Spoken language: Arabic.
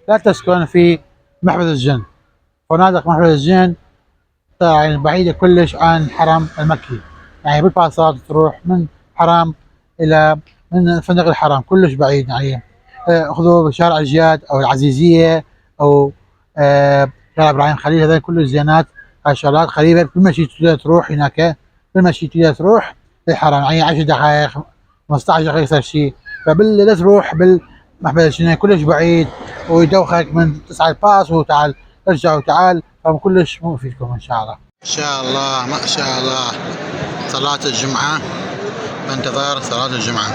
لا تسكن في محبس الجن. فنادق محبس الجن يعني بعيدة كلش عن الحرم المكي، يعني بالباصات تروح من حرم إلى من فندق الحرم كلش بعيد يعني. خذوا شارع الجياد أو العزيزية أو شارع إبراهيم خليل، هذول كلش زينات. هاي الشغلات قريبة، بالمشي تقدر تروح هناك، بالمشي تقدر تروح للحرم يعني 10 دقائق 15 دقيقة يصير شيء. لا تروح بالمحبس الجن كلش بعيد ويدوخك من تسعى الباص وتعال ارجع وتعال، فكلش مو فيكم ان شاء الله. ان شاء الله ما شاء الله. صلاة الجمعة، بانتظار صلاة الجمعة.